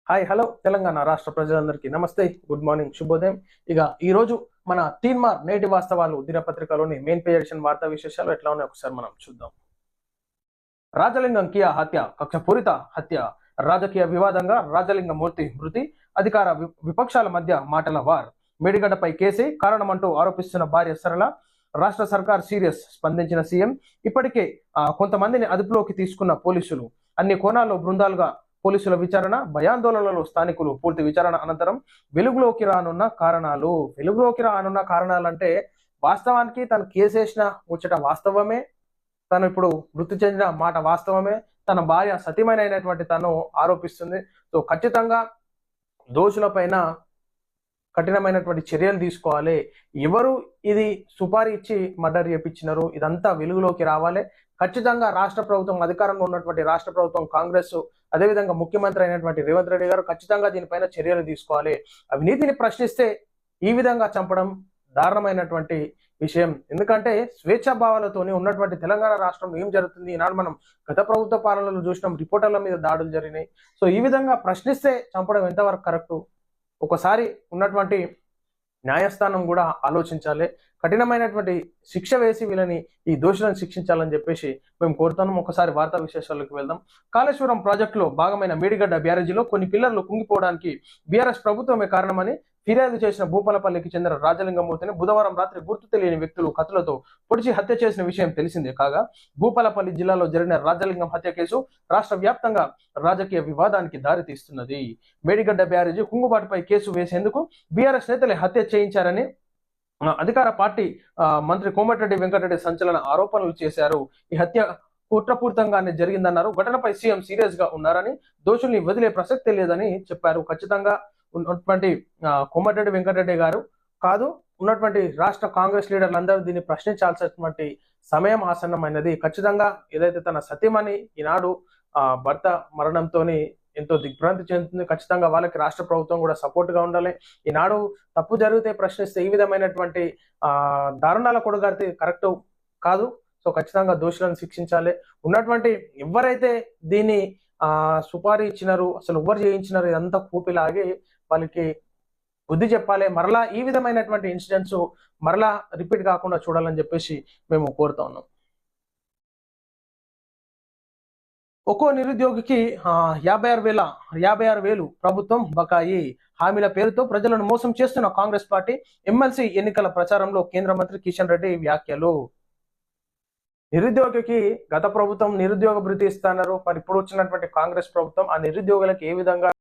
Hi hello Telangana రాష్ట్ర ప్రజలందరికీ నమస్తే, గుడ్ మార్నింగ్, శుభోదయం. ఇక ఈ రోజు మన తీన్మార్ నేటి వాస్తవాలు దినపత్రికలోని మెయిన్ పేజ్ ఎడిషన్ వార్తా విశేషాలు ఎట్లా ఉన్నాయో ఒకసారి మనం చూద్దాం. రాజలింగం కియా హత్య కక్షపూరిత హత్య, రాజకీయ వివాదంగా రాజలింగమూర్తి మృతి, అధికార విపక్షాల మధ్య మాటల వార్, మేడిగడ్డపై కేసే కారణమంటూ ఆరోపిస్తున్న భార్య సరళ, రాష్ట్ర సర్కార్ సీరియస్ స్పందించిన సీఎం, ఇప్పటికే కొంతమందిని అదుపులోకి తీసుకున్న పోలీసులు, అన్ని కోణాల్లో బృందాలుగా పోలీసుల విచారణ, భయాందోళనలో స్థానికులు, పూర్తి విచారణ అనంతరం వెలుగులోకి రానున్న కారణాలు అంటే వాస్తవానికి తను కేసేసిన ముచ్చట వాస్తవమే, తను ఇప్పుడు మృతి చెందిన మాట వాస్తవమే, తన భార్య సతీమైనటువంటి తను ఆరోపిస్తుంది. సో ఖచ్చితంగా దోషుల పైన కఠినమైనటువంటి చర్యలు తీసుకోవాలి. ఎవరు ఇది సుపారీ ఇచ్చి మర్డర్ చేపించినారు, ఇదంతా వెలుగులోకి రావాలి. ఖచ్చితంగా రాష్ట్ర ప్రభుత్వం, అధికారంలో ఉన్నటువంటి రాష్ట్ర ప్రభుత్వం, కాంగ్రెస్, అదేవిధంగా ముఖ్యమంత్రి అయినటువంటి రేవంత్ రెడ్డి గారు ఖచ్చితంగా దీనిపైన చర్యలు తీసుకోవాలి. అవినీతిని ప్రశ్నిస్తే ఈ విధంగా చంపడం దారుణమైనటువంటి విషయం. ఎందుకంటే స్వేచ్ఛా భావాలతోని ఉన్నటువంటి తెలంగాణ రాష్ట్రంలో ఏం జరుగుతుంది, ఈనాడు మనం గత ప్రభుత్వ పాలనలో చూసినాం, రిపోర్టర్ల మీద దాడులు జరిగినాయి. సో ఈ విధంగా ప్రశ్నిస్తే చంపడం ఎంతవరకు కరెక్టు? ఒకసారి ఉన్నటువంటి న్యాయస్థానం కూడా ఆలోచించాలి. కఠినమైనటువంటి శిక్ష వేసి వీళ్ళని, ఈ దోషులను శిక్షించాలని చెప్పేసి మేము కోరుతున్నాం. ఒకసారి వార్తా విశేషాలకు వెళ్దాం. కాళేశ్వరం ప్రాజెక్టులో భాగమైన మేడిగడ్డ బ్యారేజీలో కొన్ని పిల్లర్లు కుంగిపోవడానికి బీఆర్ఎస్ ప్రభుత్వమే కారణమని ఫిర్యాదు చేసిన భూపాలపల్లికి చెందిన రాజలింగమూర్తిని బుధవారం రాత్రి గుర్తు తెలియని వ్యక్తులు కత్తులతో పొడిచి హత్య చేసిన విషయం తెలిసిందే. కాగా భూపాలపల్లి జిల్లాలో జరిగిన రాజలింగం హత్య కేసు రాష్ట్ర వ్యాప్తంగా రాజకీయ వివాదానికి దారితీస్తున్నది. మేడిగడ్డ బ్యారేజీ కుంగుబాటుపై కేసు వేసేందుకు బీఆర్ఎస్ నేతలే హత్య చేయించారని అధికార పార్టీ మంత్రి కోమటిరెడ్డి వెంకటరెడ్డి సంచలన ఆరోపణలు చేశారు. ఈ హత్య కుట్రపూరితంగానే జరిగిందన్నారు. ఘటనపై సీఎం సీరియస్ గా ఉన్నారని, దోషుల్ని వదిలే ప్రసక్తే లేదని చెప్పారు. ఖచ్చితంగా ఉన్నటువంటి కోమటిరెడ్డి వెంకటరెడ్డి గారు కాదు, ఉన్నటువంటి రాష్ట్ర కాంగ్రెస్ లీడర్లందరూ దీన్ని ప్రశ్నించాల్సినటువంటి సమయం ఆసన్నమైనది. ఖచ్చితంగా ఏదైతే తన సతీమణి ఈనాడు భర్త మరణంతో ఎంతో దిగ్భ్రాంతి చెందుతుంది. ఖచ్చితంగా వాళ్ళకి రాష్ట్ర ప్రభుత్వం కూడా సపోర్ట్ గా ఉండాలి. ఈనాడు తప్పు జరిగితే ప్రశ్నిస్తే ఈ విధమైనటువంటి దారుణాల కొడగారితే కరెక్ట్ కాదు. సో ఖచ్చితంగా దోషులను శిక్షించాలి. ఉన్నటువంటి ఎవరైతే దీన్ని సుపారీ ఇచ్చినారు, అసలు ఎవరు చేయించినారు, ఇదంతా కూపిలాగి వాళ్ళకి బుద్ధి చెప్పాలి. మరలా ఈ విధమైనటువంటి ఇన్సిడెంట్స్ మరలా రిపీట్ కాకుండా చూడాలని చెప్పేసి మేము కోరుతా ఉన్నాం. ఒక్కో నిరుద్యోగికి 56,000 ప్రభుత్వం బకాయి, హామీల పేరుతో ప్రజలను మోసం చేస్తున్న కాంగ్రెస్ పార్టీ, ఎమ్మెల్సీ ఎన్నికల ప్రచారంలో కేంద్ర మంత్రి కిషన్ రెడ్డి వ్యాఖ్యలు. నిరుద్యోగికి గత ప్రభుత్వం నిరుద్యోగ భృతి ఇస్తున్నారు, మరి ఇప్పుడు వచ్చినటువంటి కాంగ్రెస్ ప్రభుత్వం ఆ నిరుద్యోగులకు ఏ విధంగా